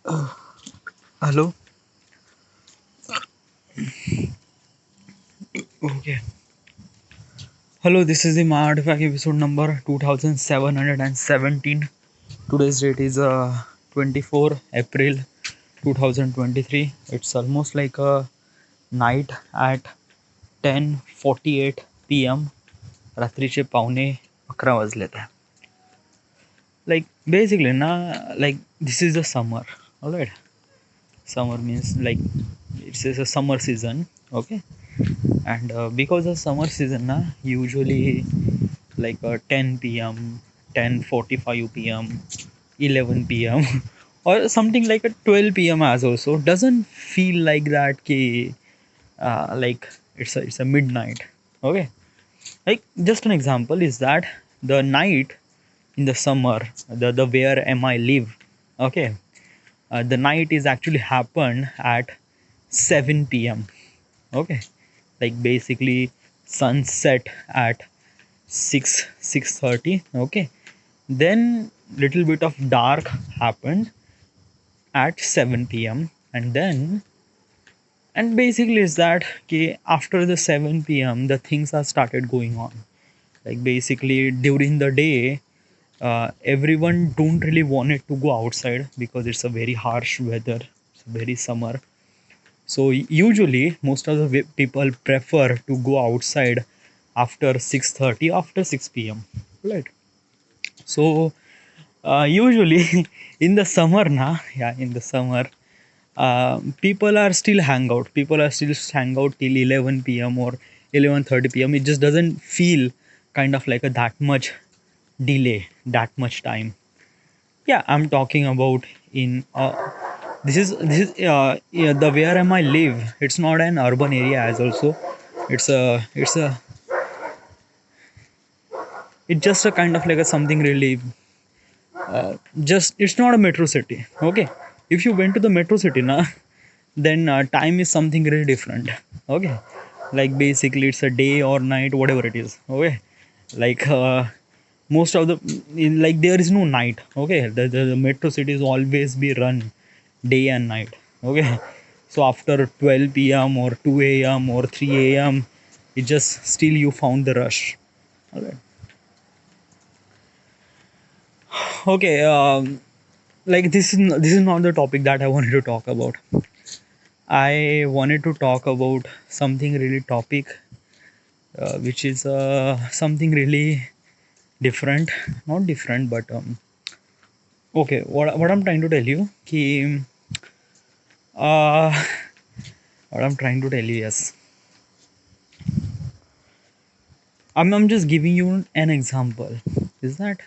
Hello. Okay. Hello. This is the My Artifact episode number 2717. Today's date is 24 April 2023. It's almost like a night at 10:48 p.m. रात्रीचे पावणे 11 वाजलेत आहे. Like basically na, like this is the summer. All right. Summer means like it's a summer season. Okay. And because of summer season na, usually like 10 p.m., 10:45 p.m., 11 p.m., or something like a 12 p.m. as also doesn't feel like that ki, like it's a midnight. Okay. Like just an example is that the night in the summer, the where am I live. Okay. The night is actually happened at 7 p.m. Okay. Like basically sunset at 6:30. Okay. Then little bit of dark happened at 7 p.m. And basically is that okay, after the 7 p.m. the things are started going on. Like basically during the day, everyone don't really want it to go outside because it's a very harsh weather. It's very summer. So usually most of the people prefer to go outside after 6:30, after 6 p.m. Right. So usually in the summer na, yeah, in the summer, people are still hang out. People are still hang out till 11 p.m. or 11:30 p.m. It just doesn't feel kind of like a that much delay, that much time. Yeah, I'm talking about in yeah, the where am I live. It's not an urban area as also. It's a it's just a kind of like a something really just it's not a metro city. Okay. If you went to the metro city na, then time is something really different. Okay. Like basically it's a day or night, whatever it is. Okay. Like most of the like there is no night. Okay. The metro cities always be run day and night. Okay. So after 12 p.m. or 2 a.m. or 3 a.m. it just still you found the rush. All right. Okay. Like this is not the topic that I wanted to talk about. I wanted to talk about something really topic, which is something really different, not different, but okay. What I'm trying to tell you, ki, uh, what I'm trying to tell you, yes, I'm just giving you an example. Is that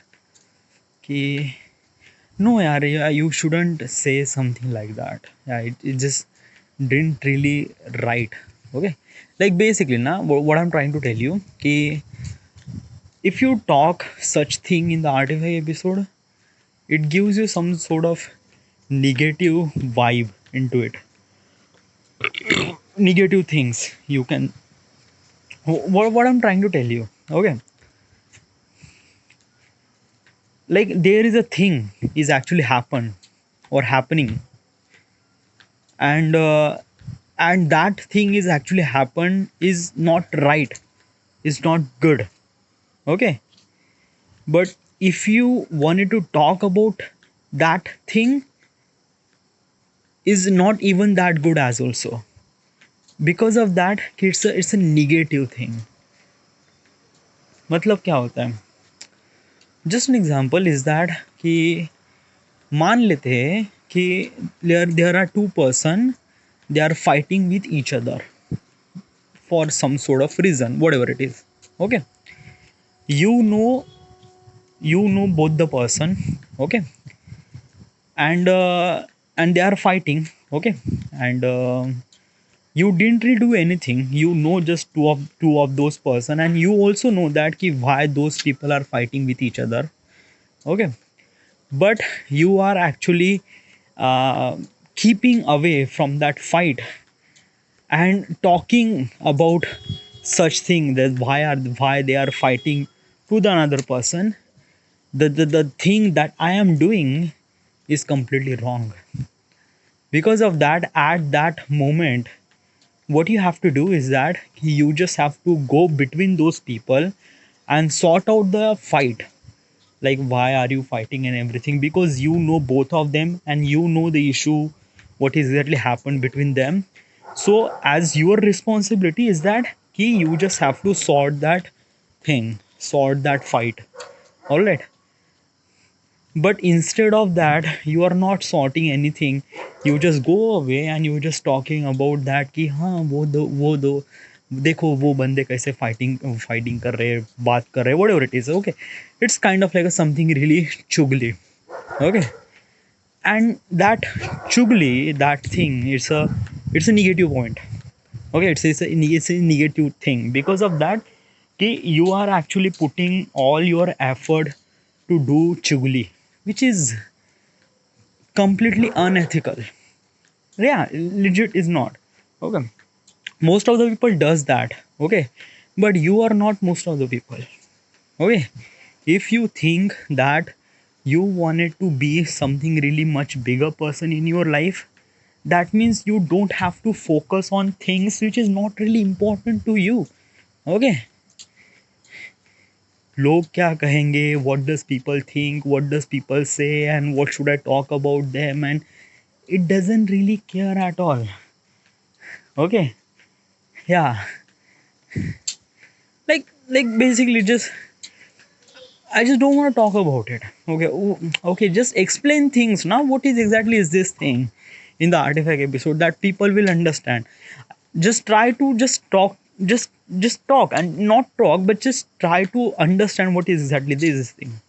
ki no, yaar, you shouldn't say something like that. Yeah, it just didn't really right. Okay, like basically, now what I'm trying to tell you, ki if you talk such thing in the artifact episode, it gives you some sort of negative vibe into it. Negative things you can. What I'm trying to tell you. Okay, like there is a thing is actually happen or happening, and that thing is actually happen is not right, is not good. Okay, but if you wanted to talk about that thing is not even that good as also, because of that it's a negative thing. मतलब क्या होता है, just an example is that कि मान लेते हैं कि there are two person, they are fighting with each other for some sort of reason, whatever it is. Okay, you know, you know both the person. Okay, and and they are fighting. Okay, and you didn't really do anything, you know, just two of those person, and you also know that ki why those people are fighting with each other. Okay, but you are actually uh, keeping away from that fight and talking about such thing, that why they are fighting to the another person. The thing that I am doing is completely wrong. Because of that, at that moment, what you have to do is that you just have to go between those people and sort out the fight, like why are you fighting and everything, because you know both of them and you know the issue, what exactly happened between them. So as your responsibility is that you just have to sort that thing, sort that fight. All right. But instead of that, you are not sorting anything. You just go away and you just talking about that कि हाँ वो दो देखो वो बंदे कैसे fighting कर रहे हैं, बात कर रहे हैं, whatever it is. Okay, it's kind of like a something really chugly. Okay. And that chugly, that thing, it's a negative point. Okay, it's a negative thing. Because of that कि you are actually putting all your effort to do chugli, which is completely unethical. Yeah, legit is not. Okay, most of the people does that. Okay, but you are not most of the people. Okay, if you think that you wanted to be something really much bigger person in your life, that means you don't have to focus on things which is not really important to you. Okay, लोग क्या कहेंगे, what does people think, what does people say, and what should I talk about them, and it doesn't really care at all. Okay. Yeah, like basically just I just don't want to talk about it. Okay. Okay, just explain things now. What is exactly is this thing in the artifact episode that people will understand? Just try to just talk, just talk and not talk, but just try to understand what is exactly this thing.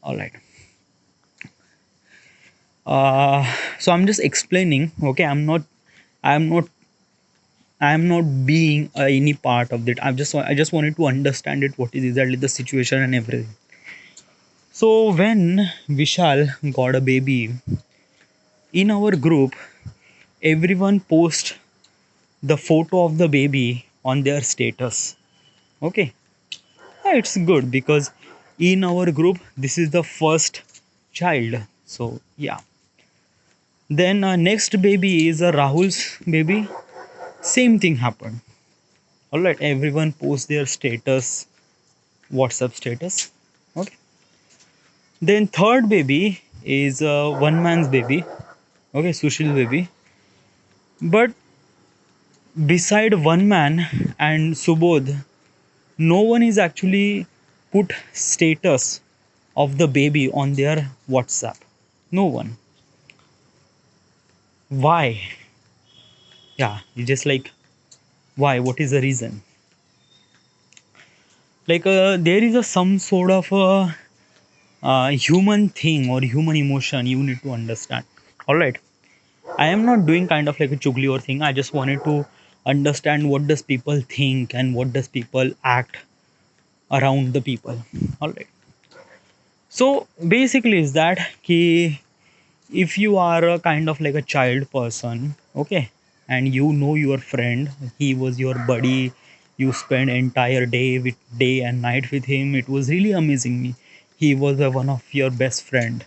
All right. So I'm just explaining. Okay, I'm not I'm not being any part of it. I just wanted to understand it. What is exactly the situation and everything. So when Vishal got a baby, in our group, everyone post the photo of the baby on their status. Okay, yeah, it's good because in our group this is the first child. So yeah. Then next baby is Rahul's baby. Same thing happened. All right, everyone post their status, WhatsApp status. Okay. Then third baby is one man's baby. Okay, Sushil baby. But beside one man and Subodh, no one is actually put status of the baby on their WhatsApp. No one. Why? Yeah, you just like why? What is the reason? Like there is a some sort of a human thing or human emotion you need to understand. All right. I am not doing kind of like a chugli or thing. I just wanted to understand what does people think and what does people act around the people. All right. So basically is that ki if you are a kind of like a child person, okay, and you know your friend, he was your buddy, you spend entire day and night with him. It was really amazing me. He was one of your best friend.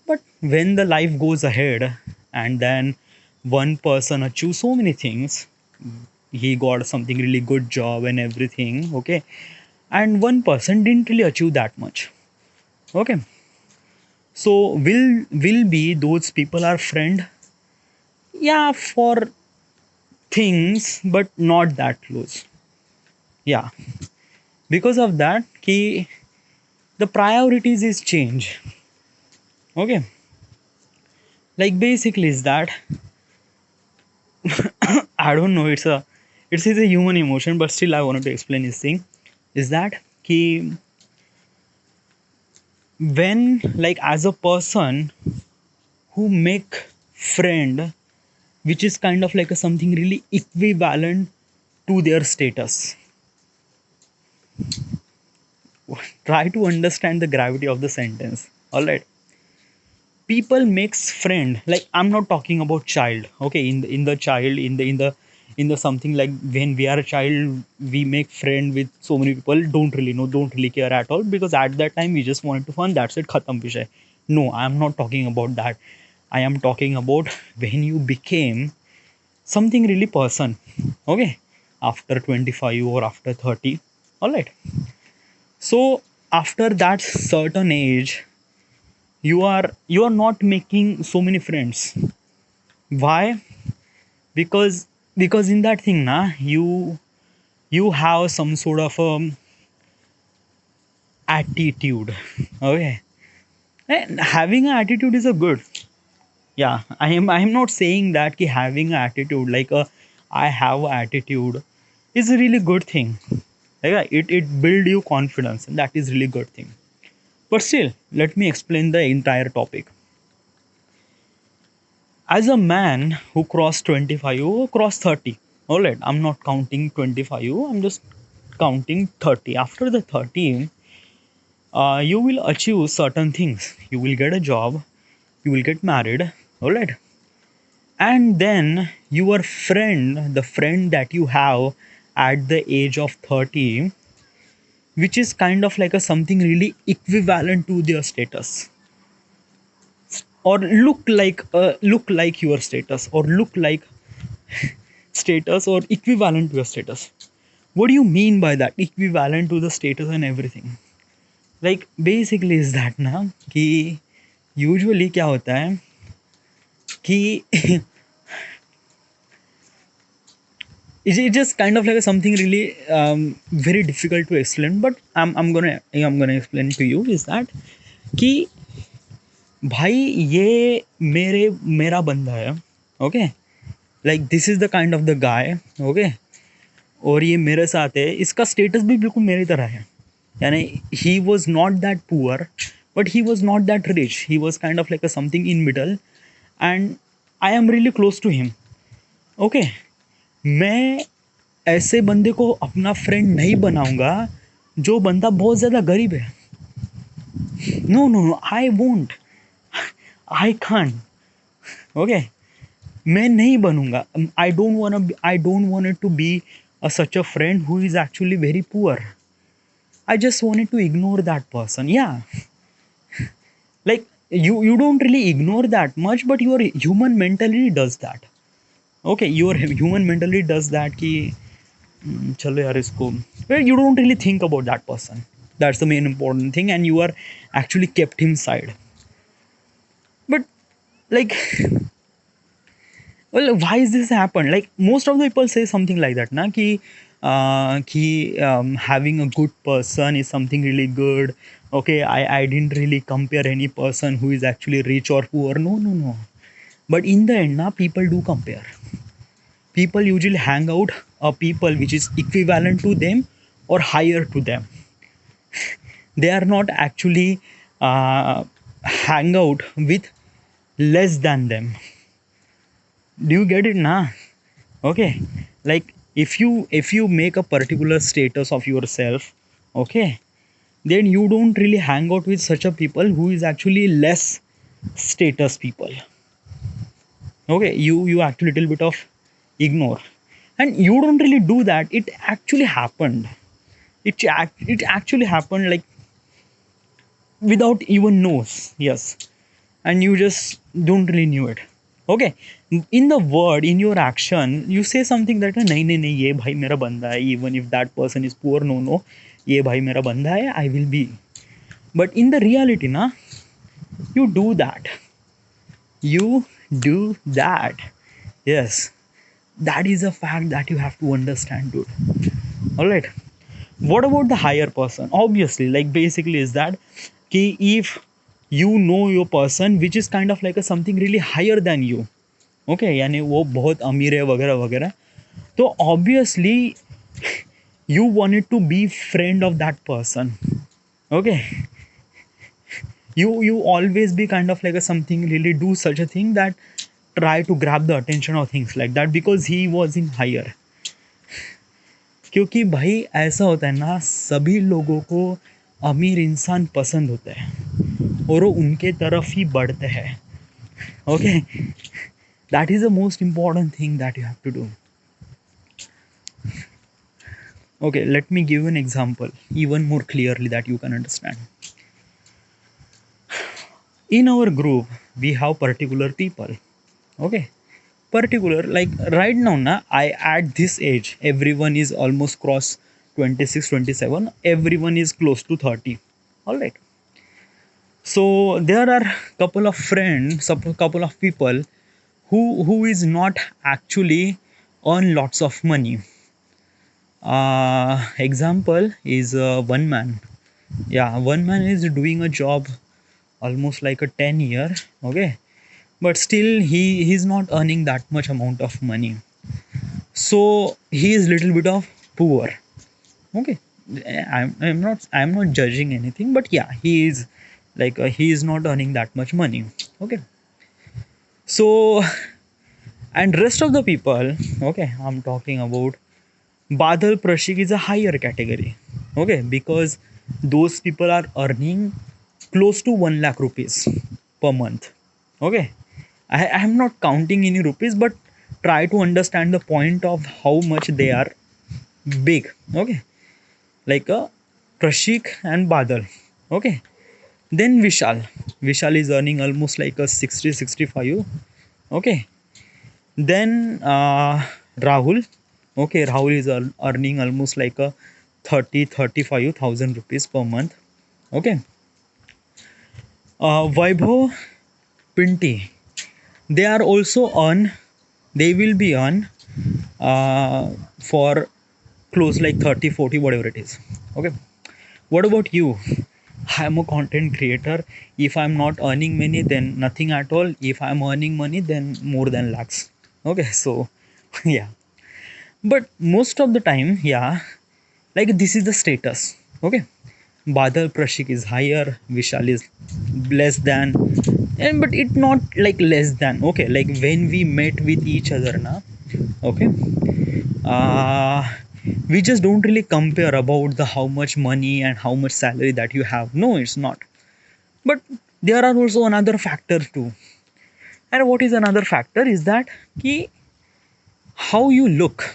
But when the life goes ahead and then one person achieve so many things, he got something really good job and everything, okay, and one person didn't really achieve that much. Okay. So will be those people are friend? Yeah, for things, but not that close. Yeah. Because of that, ki the priorities is change. Okay. Like basically is that I don't know. It's a human emotion, but still I wanted to explain this thing. Is that ki when like as a person who make friend, which is kind of like a something really equivalent to their status. Try to understand the gravity of the sentence. All right. People makes friend, like I'm not talking about child. Okay, in the child in the something like when we are a child, we make friend with so many people, don't really know, don't really care at all, because at that time we just wanted to fun, that's it, khatam vishay. No, I'm not talking about that. I am talking about when you became something really person. Okay, after 25 or after 30. All right. So after that certain age, you are not making so many friends. Why? Because because in that thing na, you have some sort of attitude. Okay, and having an attitude is a good. Yeah, I am not saying that ki having an attitude like a I have a attitude is a really good thing. Like, it build you confidence, and that is really good thing. But still, let me explain the entire topic. As a man who crossed 25 or crossed 30, all right, I'm not counting 25, I'm just counting 30. After the 30, you will achieve certain things. You will get a job, you will get married, all right, and then your friend, the friend that you have at the age of 30, which is kind of like a something really equivalent to their status, or look like your status, or look like status, or equivalent to your status. What do you mean by that, equivalent to the status and everything? Like basically is that ना कि usually क्या होता है कि it's just kind of like a something really very difficult to explain, but I'm gonna explain to you is that कि भाई ये मेरा बंदा है. Okay, like this is the kind of the guy. Okay, और ये मेरे साथ है, इसका स्टेटस भी बिल्कुल मेरी तरह है. यानी he was not that poor, but he was not that rich, he was kind of like a something in middle, and I am really close to him. Okay, मैं ऐसे बंदे को अपना फ्रेंड नहीं बनाऊंगा जो बंदा बहुत ज़्यादा गरीब है. No no no, I won't, I can't. Okay, मैं नहीं बनूंगा. I don't want to be such a friend who is actually very poor. I just wanted to ignore that person. Yeah, like you don't really ignore that much, but your human mentally does that. Okay, your human mentally does that कि चलो यार इसको. Well, you don't really think about that person. That's the main important thing, and you are actually kept him side. But like, well, why is this happen? Like most of the people say something like that na कि having a good person is something really good. Okay, I didn't really compare any person who is actually rich or poor. No no no, but in the end na, people do compare. People usually hang out people which is equivalent to them or higher to them. They are not actually hang out with less than them. Do you get it na? Okay, like if you make a particular status of yourself, okay, then you don't really hang out with such a people who is actually less status people. Okay, you actually little bit of ignore, and you don't really do that. It actually happened. It actually happened, like without even knows. Yes, and you just don't really knew it. Okay, in the word, in your action, you say something that नहीं नहीं नहीं ये भाई मेरा बंदा है, even if that person is poor. No no, ये भाई मेरा बंदा है, I will be. But in the reality ना, you do that. You do that. Yes, that is a fact that you have to understand, dude. All right. What about the higher person? Obviously, like basically is that कि if you know your person which is kind of like a something really higher than you, okay, यानी वो बहुत अमीर है वगैरह वगैरह, तो obviously you wanted to be friend of that person. Okay, you always be kind of like a something really do such a thing that try to grab the attention or things like that because he was in higher. क्योंकि भाई ऐसा होता है ना, सभी लोगों को अमीर इंसान पसंद होते हैं और वो उनके तरफ ही बढ़ते हैं. Okay, that is the most important thing that you have to do. Okay, let me give you an example even more clearly that you can understand. In our group we have particular people. Okay, particular, like right now na, I at this age everyone is almost cross 26, 27, everyone is close to 30. All right, so there are couple of friends, a couple of people who is not actually earn lots of money. Example is one man. Yeah, one man is doing a job almost like a 10 year. Okay, but still he's not earning that much amount of money, so he is little bit of poor. Okay, I'm not judging anything, but yeah, he is like he is not earning that much money. Okay, so and rest of the people, okay, I'm talking about Badal Prashik is a higher category. Okay, because those people are earning close to 1 lakh rupees per month. Okay, I am not counting any rupees, but try to understand the point of how much they are big. Okay, like Prashik and Badal. Okay, then Vishal is earning almost like a 60, 65. Okay, then Rahul. Okay, Rahul is earning almost like a 35,000 rupees per month. Okay, Vaibhav, Pinty, they are also on, they will be on for close like 30, 40, whatever it is. Okay, what about you? I'm a content creator. If I'm not earning money, then nothing at all. If I'm earning money, then more than lakhs. Okay, so yeah, but most of the time, yeah, like this is the status. Okay, Badal Prashik is higher, Vishal is less than, and but it not like less than. Okay, like when we met with each other now, okay, uh we just don't really compare about the how much money and how much salary that you have. No, it's not. But there are also another factor too. And what is another factor is that ki how you look.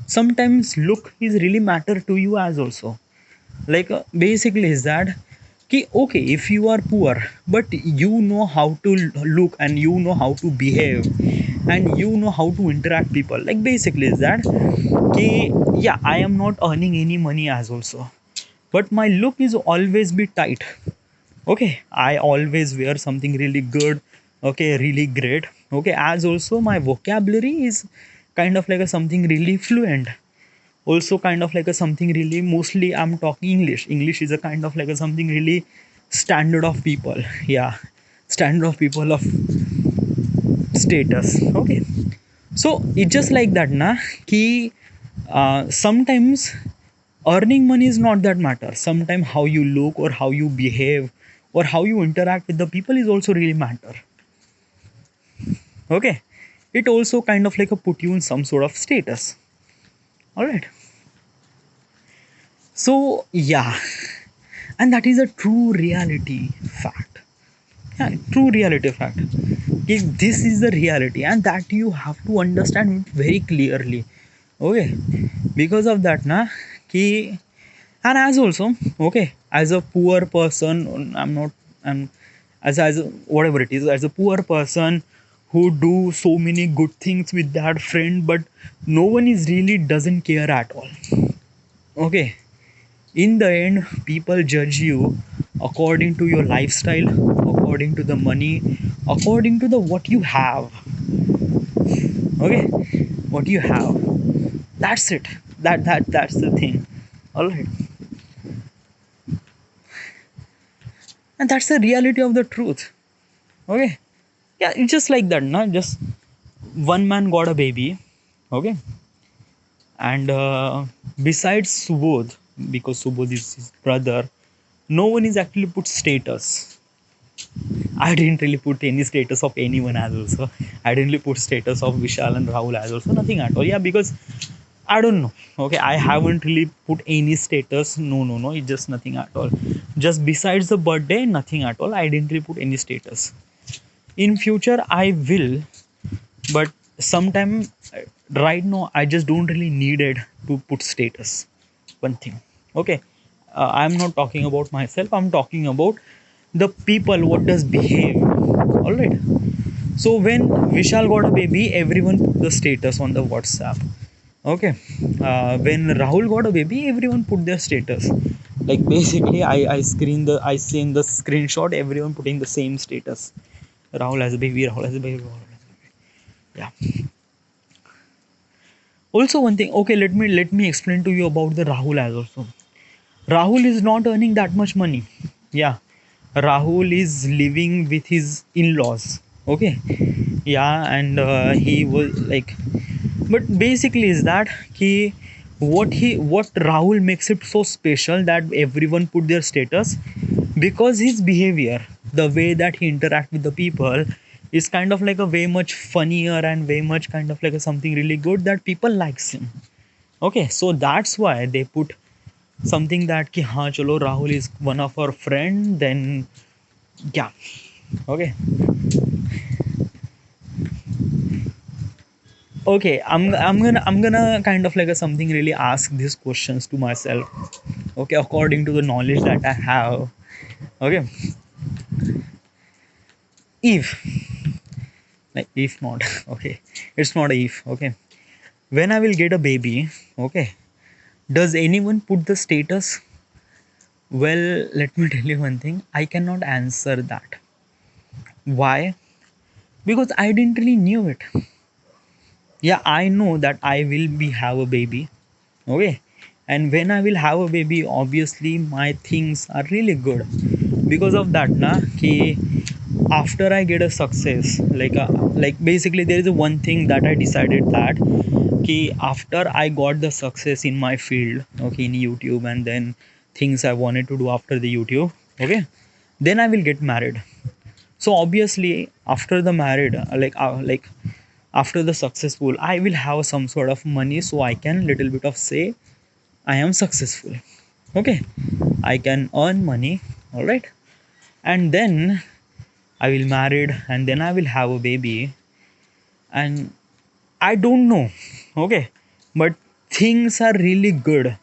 Sometimes look is really matter to you as also. Like basically is that ki okay, if you are poor but you know how to look and you know how to behave and you know how to interact people, like basically is that ki yeah, I am not earning any money as also, but my look is always be tight. Okay, I always wear something really good. Okay, really great. Okay, as also my vocabulary is kind of like a something really fluent, also kind of like a something really, mostly I'm talking English is a kind of like a something really standard of people. Yeah, standard of people of status. Okay, so it's just like that na, ki sometimes earning money is not that matter. Sometimes how you look or how you behave or how you interact with the people is also really matter. Okay, it also kind of like a put you in some sort of status. All right, so yeah, and that is a true reality fact. Yeah, true reality fact. If this is the reality and that you have to understand it very clearly. Okay, because of that na, ki and as also, okay, as a poor person, I'm not, I'm as a, whatever it is, as a poor person who do so many good things with that friend, but no one is really doesn't care at all. Okay, in the end people judge you according to your lifestyle, according to the money, according to the what you have. Okay, what you have, that's it. That's the thing. All right, and that's the reality of the truth. Okay, yeah, it's just like that, not just one man got a baby. Okay, and besides Subodh, because Subodh is his brother, no one is actually put status. I didn't really put any status of anyone as also. I didn't really put status of Vishal and Rahul as also. Nothing at all. Yeah, because I don't know. Okay, I haven't really put any status. No, no, no. It's just nothing at all. Just besides the birthday, nothing at all. I didn't really put any status. In future, I will, but sometime right now, I just don't really need it to put status. One thing. Okay, I'm not talking about myself. I'm talking about the people what does behave. All right. So when Vishal got a baby, everyone put the status on the WhatsApp. Okay. When Rahul got a baby, everyone put their status. Like basically, I seen the screenshot. Everyone putting the same status. Rahul has a baby. Rahul has a baby. Rahul has a baby. Yeah. Also, one thing. Okay, let me explain to you about the Rahul as also. Rahul is not earning that much money. Yeah. Rahul is living with his in-laws. Okay. Yeah, and he was like, but basically is that what Rahul makes it so special that everyone put their status, because his behavior, the way that he interact with the people, is kind of like a way much funnier and way much kind of like a something really good that people likes him. Okay, so that's why they put something that ki हाँ चलो Rahul is one of our friend, then yeah. Okay. Okay, I'm gonna kind of like a something really ask these questions to myself. Okay, according to the knowledge that I have. Okay, if like if not, okay, it's not a if. Okay, when I will get a baby, okay, does anyone put the status? Well, let me tell you one thing. I cannot answer that. Why? Because I didn't really knew it. Yeah, I know that I will be have a baby. Okay, and when I will have a baby, obviously my things are really good. Because of that na ki after I get a success, like basically there is a one thing that I decided that ki after I got the success in my field, okay, in YouTube, and then things I wanted to do after the YouTube, okay, then I will get married. So obviously after the married, like after the successful, I will have some sort of money, so I can little bit of say I am successful. Okay, I can earn money. All right, and then I will married, and then I will have a baby, and I don't know. Okay, but things are really good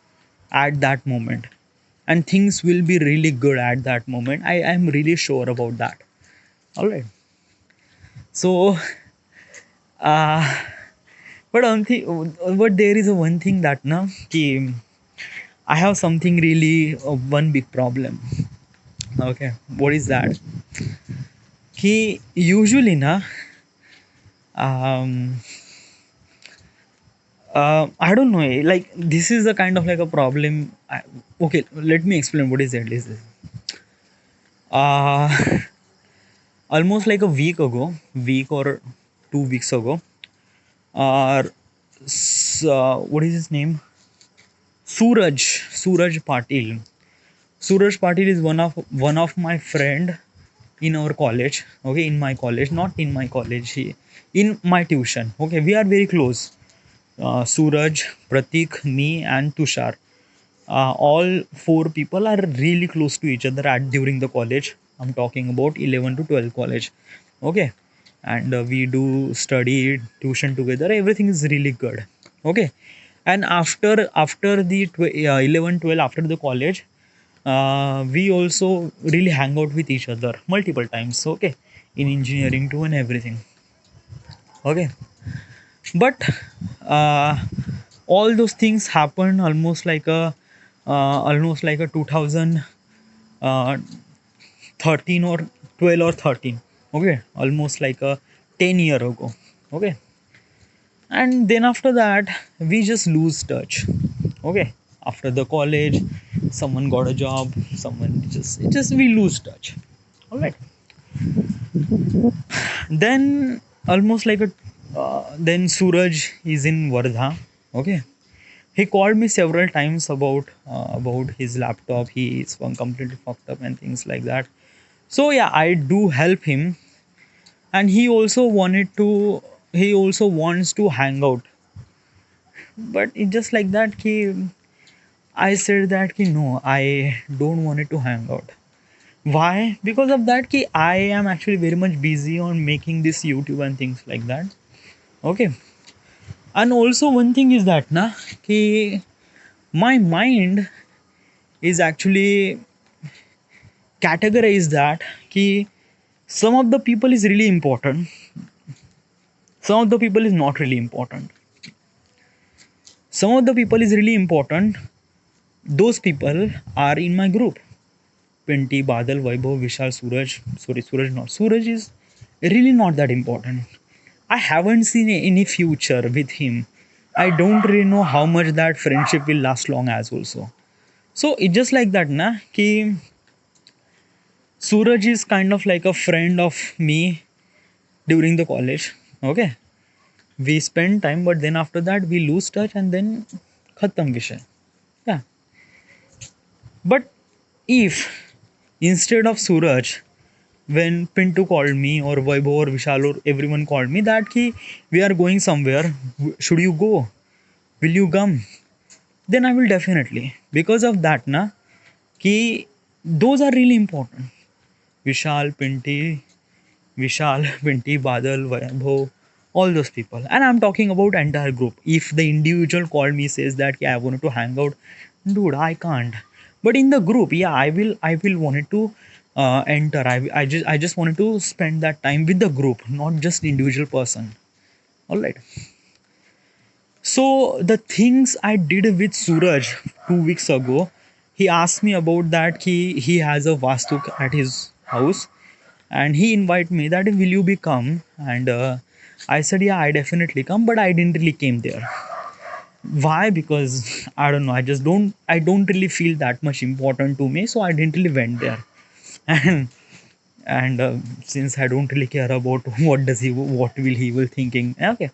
at that moment, and things will be really good at that moment. I am really sure about that. All right, so uh, but there is a one thing that na ki I have something really one big problem. Okay, what is that? He usually na um I don't know, like this is a kind of like a problem. Okay, let me explain what is it. This is uh almost like a week or 2 weeks ago. Uh, what is his name? Suraj Patil. Suraj Patil is one of my friend in our college. Okay, in my college, not in my college. In my tuition. Okay, we are very close. Suraj, Pratik, me, and Tushar. All four people are really close to each other at during the college. I'm talking about 11 to 12 college. Okay, and we do study tuition together. Everything is really good. Okay, and after the 11 12 after the college, we also really hang out with each other multiple times. Okay, in engineering too and everything. Okay, but uh, all those things happen almost like a 2013 or 12 or 13. Okay, almost like a 10-year ago. Okay, and then after that we just lose touch. Okay, after the college, someone got a job, someone just we lose touch. All right, then almost like a then Suraj is in Wardha. Okay, he called me several times about his laptop. He is one completely fucked up and things like that. So yeah, I do help him, and he also wants to hang out, but it's just like that. I said that no, I don't want it to hang out. Why? Because of that I am actually very much busy on making this YouTube and things like that. Okay, and also one thing is that na ki my mind is actually categorize that कि some of the people is really important, some of the people is not really important. Some of the people is really important. Those people are in my group. Pinty, Badal, Vaibhav, Vishal, Suraj. Sorry, Suraj not. Suraj is really not that important. I haven't seen any future with him. I don't really know how much that friendship will last long as also. So it's just like that, na? Ki Suraj is kind of like a friend of me during the college. Okay, we spend time, but then after that we lose touch and then khatam vishay. Yeah, but if instead of Suraj, when Pintu called me or Vaibhav or Vishal or everyone called me that ki we are going somewhere, should you go? Will you come? Then I will definitely. Because of that, na, ki those are really important. Vishal, Pinty, Vishal, Pinty, Badal, Vaibhav, all those people. And I'm talking about entire group. If the individual called me says that yeah, I wanted to hang out, dude, I can't. But in the group, yeah, I will wanted to enter. I just wanted to spend that time with the group, not just individual person. All right. So the things I did with Suraj 2 weeks ago, he asked me about that. He has a vastu at his house, and he invited me that will you be come, and I said yeah, I definitely come, but I didn't really came there. Why? Because I don't know, I don't really feel that much important to me, so I didn't really went there. and and since I don't really care about what will he will thinking. Okay,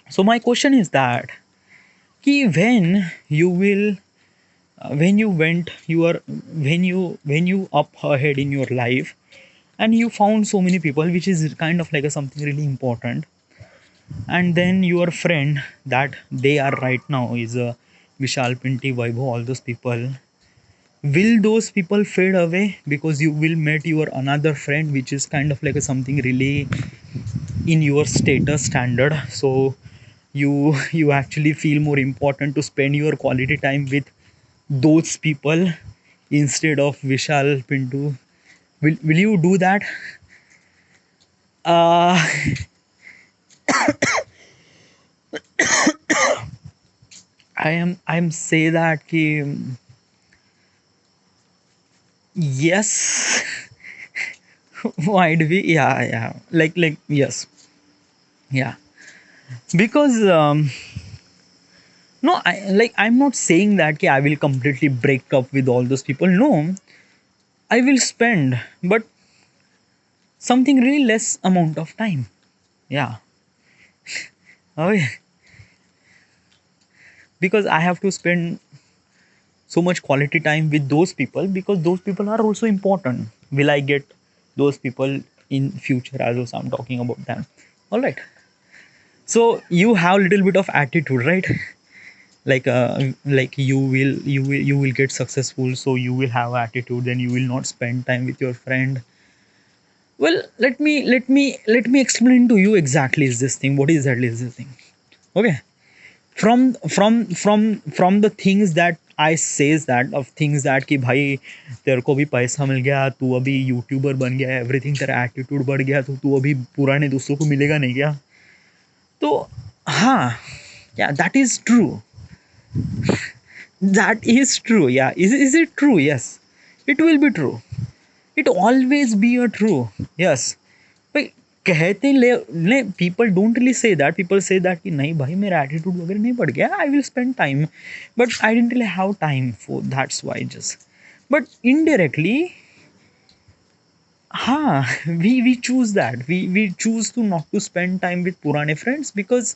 so my question is that ki when you went your when you up ahead in your life and you found so many people, which is kind of like a something really important, and then your friend that they are right now is Vishal, Pinty, Vaibhav, all those people, will those people fade away because you will meet your another friend which is kind of like a something really in your status standard, so you actually feel more important to spend your quality time with those people instead of Vishal, Pintu? Will you do that? uh I'm say that ki yes. Why do we? Yeah, like yes, yeah, because no, I'm not saying that ki I will completely break up with all those people. No, I will spend, but something really less amount of time. Yeah. Oh, yeah. Because I have to spend so much quality time with those people because those people are also important. Will I get those people in future as also? I'm talking about them. All right. So you have little bit of attitude, right? Like you will get successful, so you will have attitude. Then you will not spend time with your friend. Well, let me explain to you exactly is this thing. What exactly is this thing? Okay. From the things that I says that of things that कि भाई तेरे को भी पैसा मिल गया, तू अभी YouTuber बन गया, एवरीथिंग तेरा एटीट्यूड बढ़ गया, तो तू अभी पुराने दोस्तों को मिलेगा नहीं क्या? तो हाँ, yeah, that is true. That is true. Yeah, is it true? Yes, it will be true. It always be a true. Yes. भाई कहते ले people don't really say that, people say that कि नहीं भाई मेरा एटीट्यूड वगैरह नहीं बढ़ गया, I will spend time, but I don't really have time for that's why just, but indirectly हाँ, we choose that, we choose to not to spend time with पुराने फ्रेंड्स बिकॉज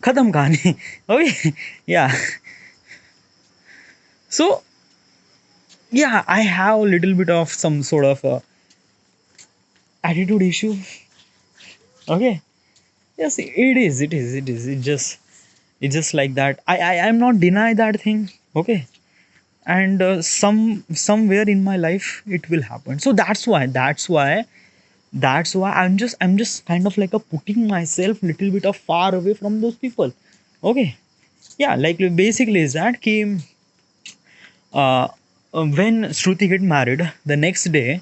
खत्म कहानी. ओके, या सो yeah, I have a little bit of some sort of attitude issue. Okay, yes, it is it's just like that. I'm not deny that thing. Okay, and somewhere in my life it will happen, so that's why I'm just kind of like a putting myself little bit of far away from those people. Okay, yeah, like basically is that came when Shruti get married, the next day,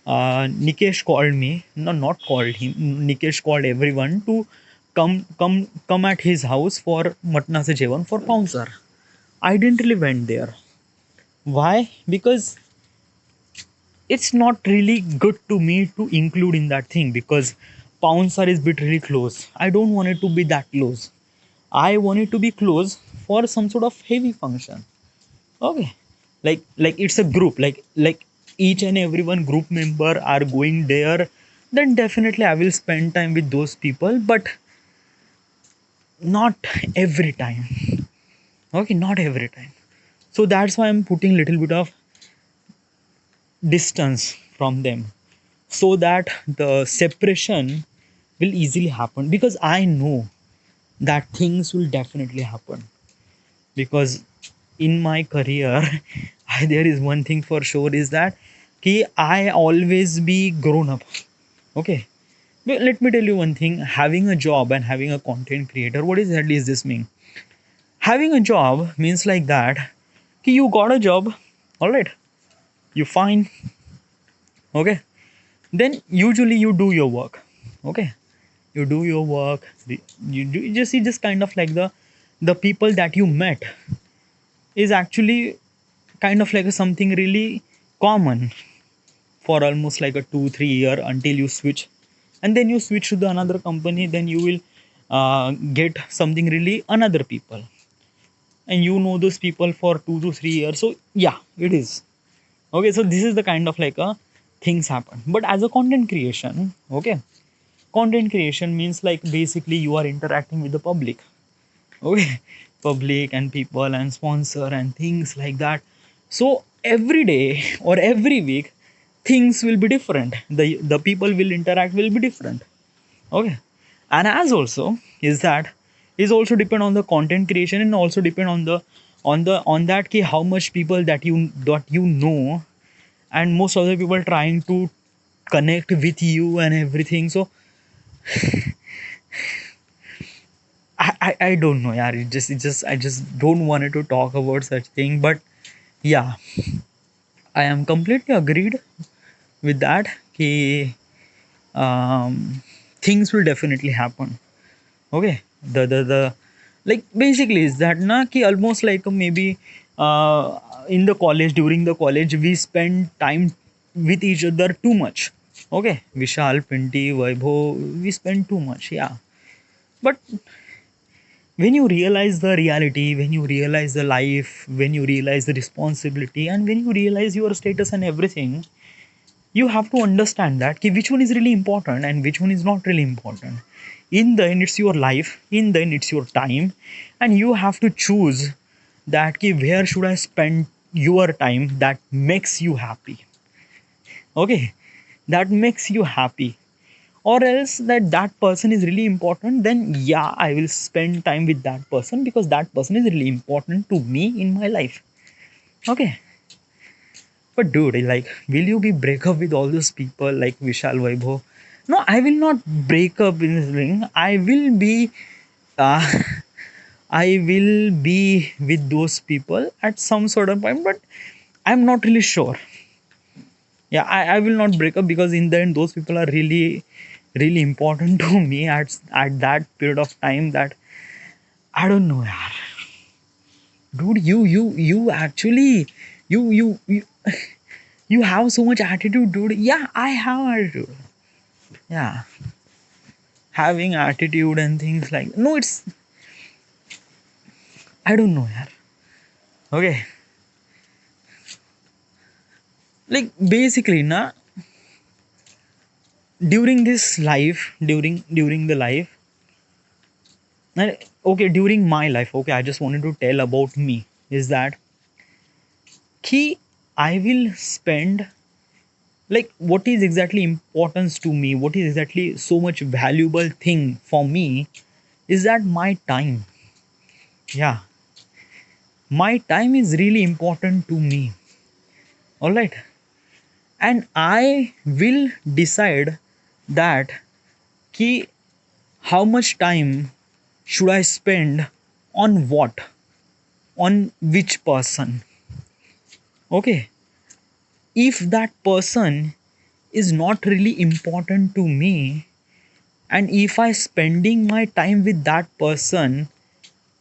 Nikesh called me. No, not called him. Nikesh called everyone to come at his house for matna se jevan for Paunsar. I didn't really went there. Why? Because it's not really good to me to include in that thing because Paunsar is bit really close. I don't want it to be that close. I want it to be close for some sort of heavy function. Okay, like it's a group, like each and every one group member are going there, then definitely I will spend time with those people, but not every time. Okay, not every time. So that's why I'm putting little bit of distance from them, so that the separation will easily happen, because I know that things will definitely happen. Because in my career there is one thing for sure, is that ki I always be grown up. Okay, well, let me tell you one thing. Having a job and having a content creator, what exactly is this mean? Having a job means like that ki you got a job, all right, you fine, okay, then usually you do your work, okay, you do your work, you do, you just kind of like the people that you met is actually kind of like a something really common for almost like a 2 3 year until you switch, and then you switch to the another company, then you will get something really another people, and you know those people for 2 to 3 years. So yeah, it is okay. So this is the kind of like a things happen. But as a content creation, okay, content creation means like basically you are interacting with the public, okay, public and people and sponsor and things like that. So every day or every week things will be different, the people will interact will be different, okay. And as also is that is also depend on the content creation, and also depend on the on that ki how much people that you know, and most of the people trying to connect with you and everything. So I don't know, yeah. It just I just don't wanted to talk about such thing. But yeah, I am completely agreed with that. Ki, things will definitely happen. Okay, the like basically is that na ki almost like maybe in the college, during the college we spend time with each other too much. Okay, Vishal, Pinty, Vaibhav, we spend too much, yeah. But when you realize the reality, when you realize the life, when you realize the responsibility, and when you realize your status and everything, you have to understand that ki which one is really important and which one is not really important. In the end, it's your life. In the end, it's your time, and you have to choose that ki where should I spend your time that makes you happy. Okay, that makes you happy, or else that person is really important, then yeah, I will spend time with that person because that person is really important to me in my life. Okay, but dude, like, will you be break up with all those people like Vishal, Vaibhav? No, I will not break up in this ring. I will be uh, I will be with those people at some sort of point, but I'm not really sure. Yeah, I will not break up because in the end those people are really really important to me at that period of time, that I don't know, yaar. Dude, you actually you you have so much attitude, dude. Yeah, I have attitude. Yeah, having attitude and things like, no, it's, I don't know, yaar. Okay, like basically na, during this life, during the life, and okay, during my life, okay, I just wanted to tell about me, is that ki I will spend, like, what is exactly importance to me, what is exactly so much valuable thing for me, is that my time. Yeah, my time is really important to me, all right. And I will decide that ki how much time should I spend on what, on which person. Okay, if that person is not really important to me, and if I spending my time with that person,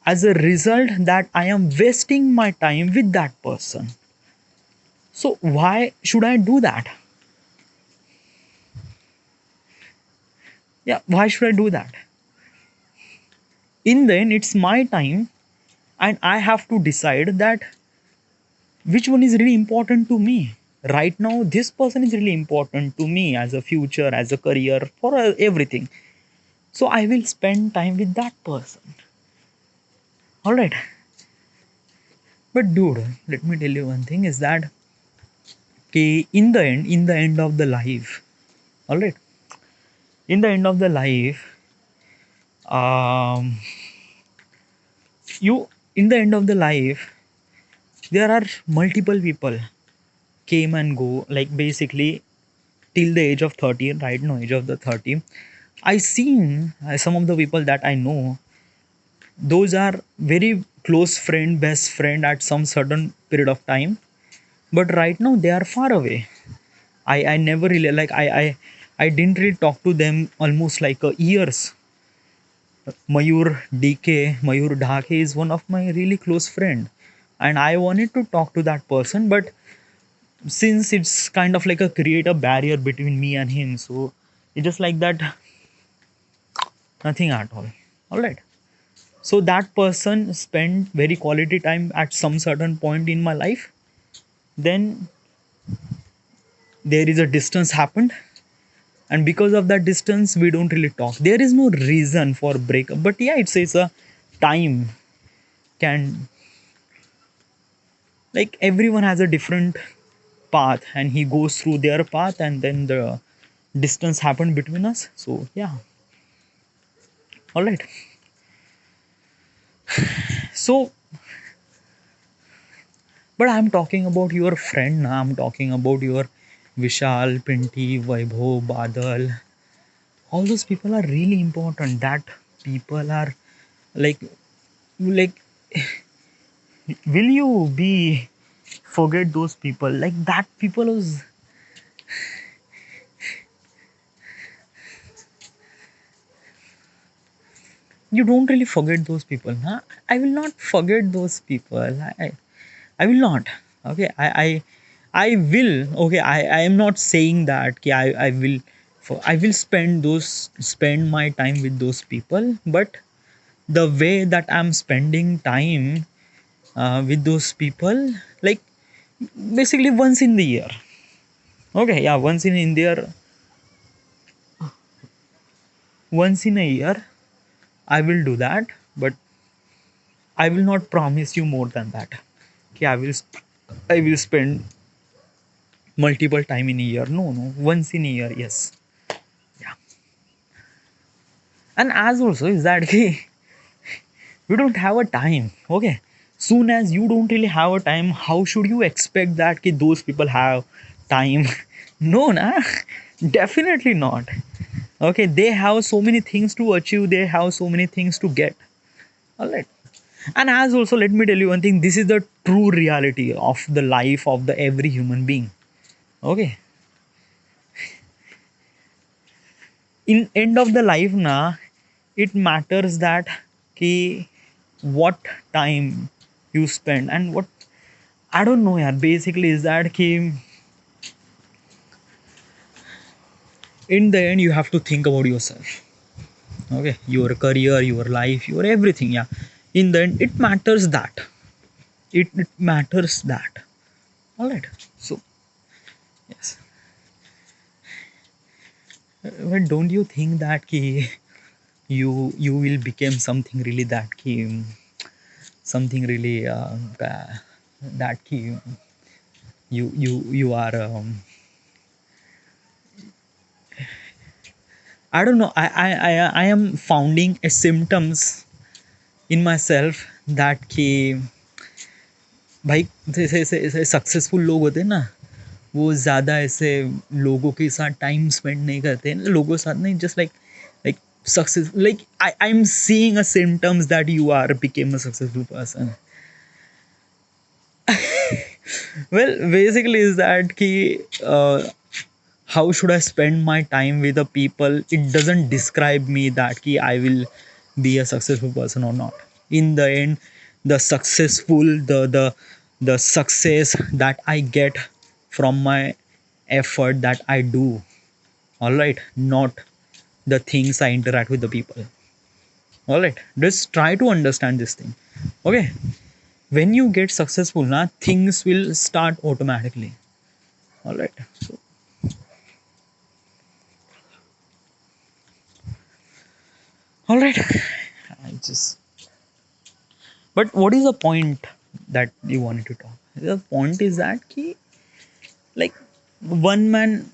as a result that I am wasting my time with that person, so why should I do that? Yeah, why should I do that? In the end, it's my time, and I have to decide that which one is really important to me. Right now, this person is really important to me as a future, as a career, for everything. So I will spend time with that person. All right. But dude, let me tell you one thing is that okay, in the end of the life, all right, in the end of the life, um, you in the end of the life, there are multiple people came and go. Like basically, till the age of 30, right now, age of the 30, I seen some of the people that I know. Those are very close friend, best friend at some certain period of time. But right now they are far away. I never really like I didn't really talk to them almost like years. Mayur Dhake is one of my really close friend, and I wanted to talk to that person, but since it's kind of like a create a barrier between me and him, so it's just like that, nothing at all. All right. So that person spent very quality time at some certain point in my life. Then there is a distance happened, and because of that distance we don't really talk. There is no reason for breakup, but yeah, it's a time can, like everyone has a different path and he goes through their path, and then the distance happened between us. So yeah, all right. So but I'm talking about your friend now. I'm talking about your Vishal, Pinty, Vaibhav, Badal. All those people are really important. That people are like like will you be forget those people? Like that people is, you don't really forget those people, huh? I will not forget those people. I will not. Okay, I will. Okay, I am not saying that. Okay, I will. I will spend my time with those people, but the way that I'm spending time with those people, like basically once in the year. Okay, yeah, once in a year, I will do that, but I will not promise you more than that. Okay, I will spend multiple time in a year. No, no, once in a year, yes. Yeah. And as also is that okay, you don't have a time. Okay. Soon as you don't really have a time, how should you expect that okay, those people have time? No, nah. Definitely not. Okay, they have so many things to achieve, they have so many things to get. All right. And as also, let me tell you one thing, this is the true reality of the life of the every human being. Okay, in end of the life na, it matters that ki what time you spend and what, I don't know, yeah, basically is that ki in the end you have to think about yourself. Okay, your career, your life, your everything, yeah. In the end it matters that, it matters that. All right. So yes. But don't you think that ki you will become something really that ki something really that ki you are I don't know, I am founding a symptoms in myself that कि भाई जैसे successful लोग होते हैं ना, वो ज़्यादा ऐसे लोगों के साथ टाइम स्पेंड नहीं करते हैं, लोगों के साथ नहीं, just like success, like I am seeing a symptoms that you are became a successful person. well, basically is that ki how should I spend my time with the people? It doesn't describe me that ki I will be a successful person or not. In the end, the successful, the success that I get from my effort that I do, all right, not the things I interact with the people. All right, just try to understand this thing. Okay, when you get successful, na, things will start automatically. All right, so all right, I just, but what is the point that you wanted to talk? The point is that ki, like, one man,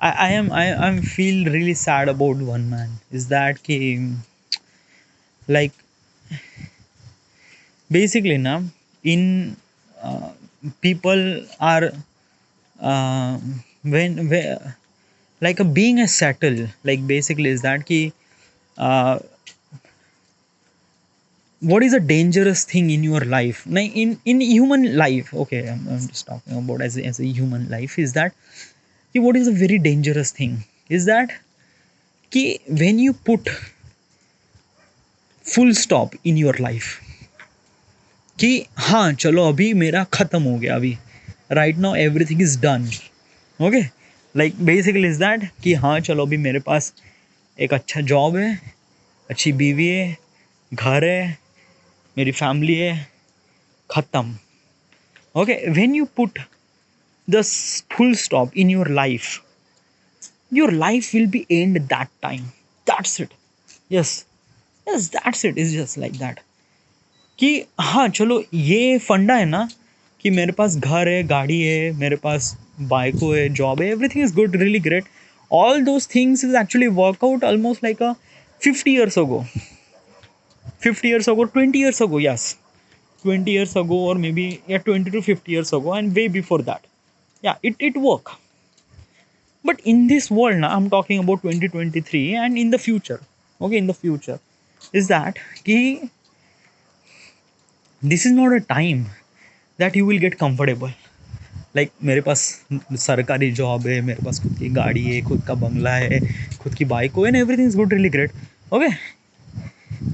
I'm feel really sad about one man is that ki, like, basically now in uh, people are uh, when like a being a settle, like basically is that ki, uh, what is a dangerous thing in your life, like in human life. Okay, I'm just talking about as a human life is that ki, what is a very dangerous thing is that कि when you put full stop in your life कि हाँ चलो अभी मेरा ख़त्म हो गया अभी right now everything is done. Okay, like basically is that कि हाँ चलो अभी मेरे पास एक अच्छा जॉब है, अच्छी बीवी है, घर है, मेरी फैमिली है, ख़त्म. Okay, when you put the full stop in your life will be end that time. That's it. Yes, yes, that's it. It's just like that. कि हाँ चलो ये फंडा है ना कि मेरे पास घर है, गाड़ी है, मेरे पास बाइको है, जॉब है, everything is good, really great. All those things is actually work out almost like a 50 years ago, 50 years ago, 20 years ago, yes, 20 years ago, or maybe yeah 20 to 50 years ago, and way before that. Yeah, it work. But in this world now, I'm talking about 2023 and in the future. Okay, in the future is that कि this is not a time that you will get comfortable. Like मेरे पास सरकारी job है, मेरे पास खुद की गाड़ी है, खुद का बंगला है, खुद की बाइक हो, and everything is good, really great. Okay,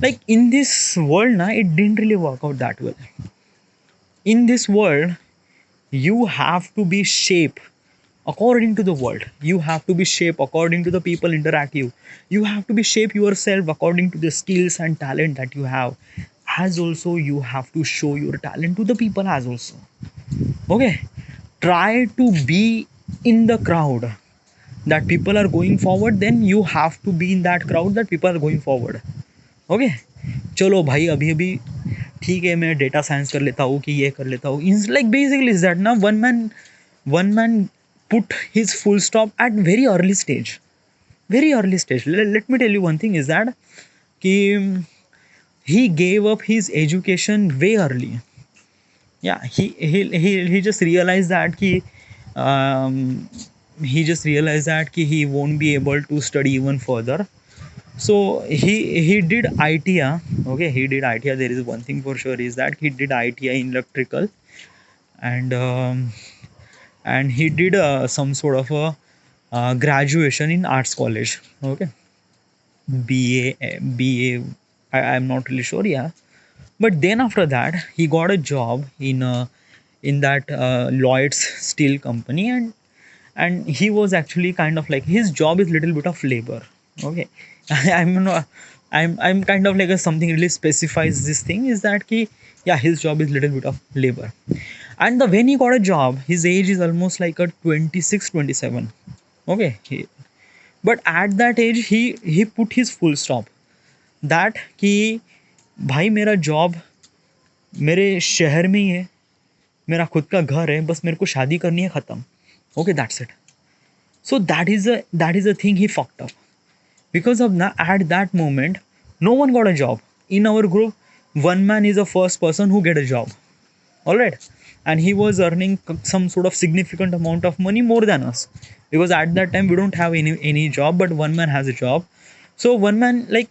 like in this world ना it didn't really work out that well. In this world you have to be shaped according to the world, you have to be shaped according to the people interact you, you have to be shape yourself according to the skills and talent that you have, as also you have to show your talent to the people as also. Okay, try to be in the crowd that people are going forward, then you have to be in that crowd that people are going forward. Okay, चलो भाई अभी अभी ठीक है मैं data science कर लेता हूँ कि ये कर लेता हूँ. Is like basically is that ना one man put his full stop at very early stage, very early stage. Let me tell you one thing is that कि he gave up his education way early. Yeah, he just realized that he just realized that he won't be able to study even further. So he did ITIA. Okay, he did ITIA. There is one thing for sure is that he did ITIA in electrical, and and he did some sort of a graduation in arts college. Okay, BA. I'm not really sure. Yeah, but then after that he got a job in that Lloyd's steel company, and he was actually kind of like his job is little bit of labor. Okay, I'm not, I'm kind of like a something really specifies this thing is that ki, yeah, his job is little bit of labor. And the when he got a job his age is almost like a 26, 27. Okay, but at that age he put his full stop that कि भाई मेरा job मेरे शहर में ही है, मेरा खुद का घर है, बस मेरे को शादी करनी है, ख़त्म. Okay, that's it. So that is a thing he fucked up because of that. At that moment no one got a job in our group. One man is the first person who get a job, all right, and he was earning some sort of significant amount of money more than us, because at that time we don't have any job, but one man has a job. So one man like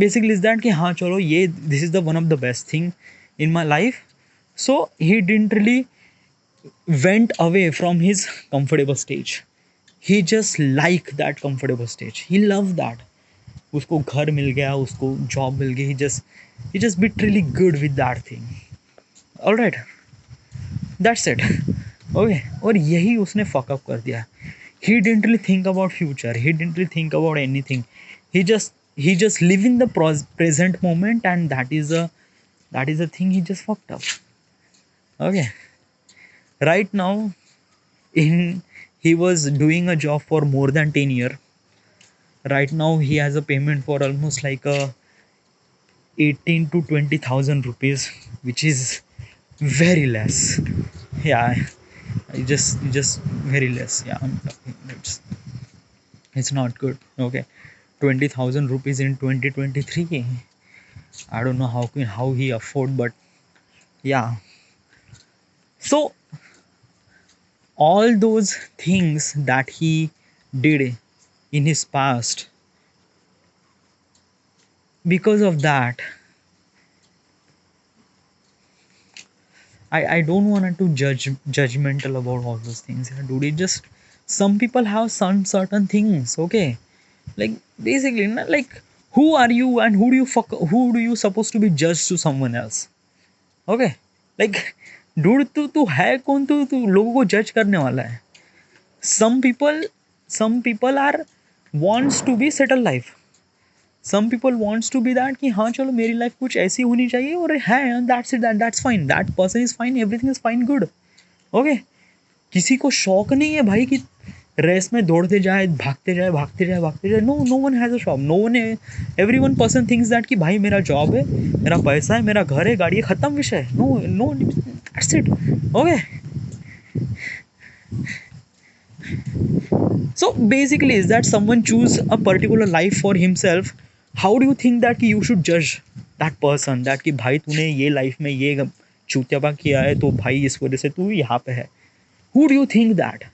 basically is that कि हाँ चलो ये this is the one of the best thing in my life So he didn't really went away from his comfortable stage. He just liked that comfortable stage. He loved that. उसको घर मिल गया, उसको job मिल गई. He just bit really good with that thing. All right, that's it. Okay, और यही उसने fuck up कर दिया. He didn't really think about future. He didn't really think about anything. He just live in the present moment, and that is a thing he just fucked up. Okay, right now in he was doing a job for more than 10 years. Right now he has a payment for almost like a 18 to 20,000 rupees, which is very less. Yeah, just very less. Yeah, it's not good. Okay, 20,000 rupees in 2023. I don't know how he afford, but yeah. So all those things that he did in his past, because of that, I don't want to judgmental about all those things. Yeah, dude, it just some people have some certain things. Okay, like basically, like who are you and who do you supposed to be judged to someone else? Okay, like dude, तू है कौन? तू लोगों को जज करने वाला है? Some people are wants to be settle life. Some people wants to be that कि हाँ चलो मेरी लाइफ कुछ ऐसी होनी चाहिए और है, that's it, that's fine, that person is fine, everything is fine, good. Okay, किसी को शौक नहीं है भाई कि रेस में दौड़ते जाए, भागते जाए. No one has a shop. No one, everyone person thinks that कि भाई मेरा जॉब है, मेरा पैसा है, मेरा घर है, गाड़ी है, खत्म विषय. No no, that's it. Okay, so basically is that someone choose a particular life for himself. How do you think that you should judge that person that कि भाई तूने ये लाइफ में ये चूतियापा किया है तो भाई इस वजह से तू यहाँ पे है? Who do you think that?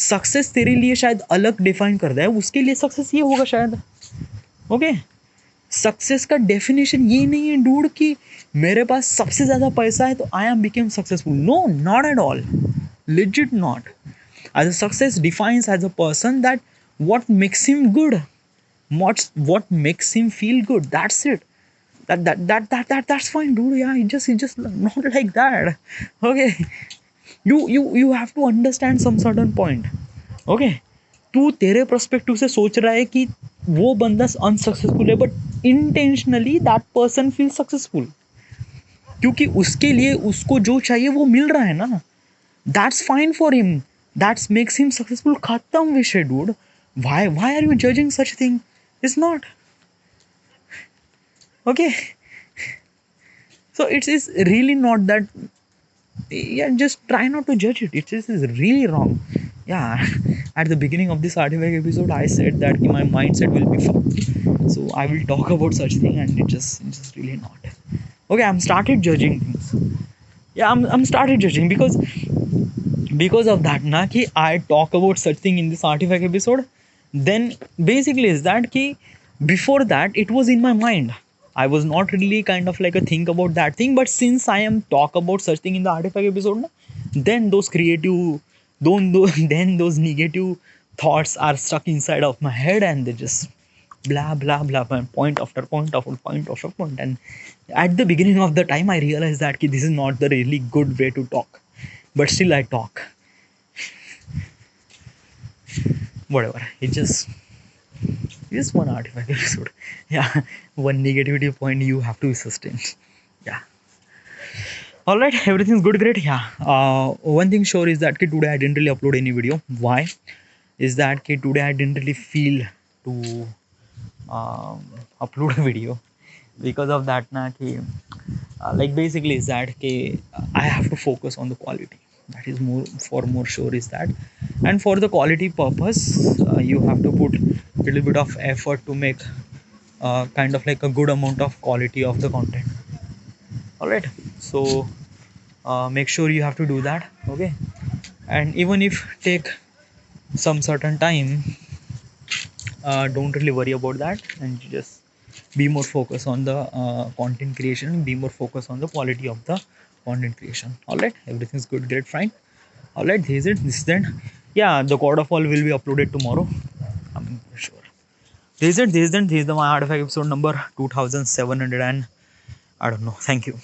Success तेरे लिए शायद अलग डिफाइन करता है, उसके लिए सक्सेस ये होगा शायद. ओके, सक्सेस का डेफिनेशन ये नहीं है डूड कि मेरे पास सबसे ज़्यादा पैसा है तो I am became successful. No, not at all. Legit not. As a success defines as a person that what makes him good, what makes him feel good. That's it. That's fine, dude. Yeah, it just not like that. Okay, you have to understand some certain point. Okay, तू तेरे perspective से सोच रहा है कि वो बंदा unsuccessful है, but intentionally that person feel successful क्योंकि उसके लिए उसको जो चाहिए वो मिल रहा है ना. That's fine for him. That makes him successful. Khatam vishay, dude. Why are you judging such thing? It's not. Okay. So it is really not that. Yeah, just try not to judge it. It is really wrong. Yeah. At the beginning of this artifact episode, I said that my mindset will be fucked. So I will talk about such thing, and it's just really not. Okay, I'm started judging things. Yeah, I'm started judging because of that na कि I talk about such thing in this artifact episode. Then basically is that कि before that it was in my mind. I was not really kind of like a think about that thing, but since I am talk about such thing in the artifact episode na, then then those negative thoughts are stuck inside of my head and they just blah blah blah, point after point after point after point. And at the beginning of the time I realized that this is not the really good way to talk, but still I talk. Whatever, it's just one artifact episode. Yeah, one negativity point you have to sustain. Yeah. All right, everything's good, great. Yeah. One thing sure is that today I didn't really upload any video. Why? Is that today I didn't really feel to upload a video because of that na like basically is that I have to focus on the quality. That is more sure is that, and for the quality purpose you have to put a little bit of effort to make kind of like a good amount of quality of the content. All right, so make sure you have to do that. Okay, and even if take some certain time, don't really worry about that and just be more focused on the content creation, be more focused on the quality of the content creation. All right, everything's good, great, fine. All right, this is it. This is then. Yeah, the God of All will be uploaded tomorrow. I'm sure. This is it. This is then. This is the my artifact episode number 2700 and I don't know. Thank you.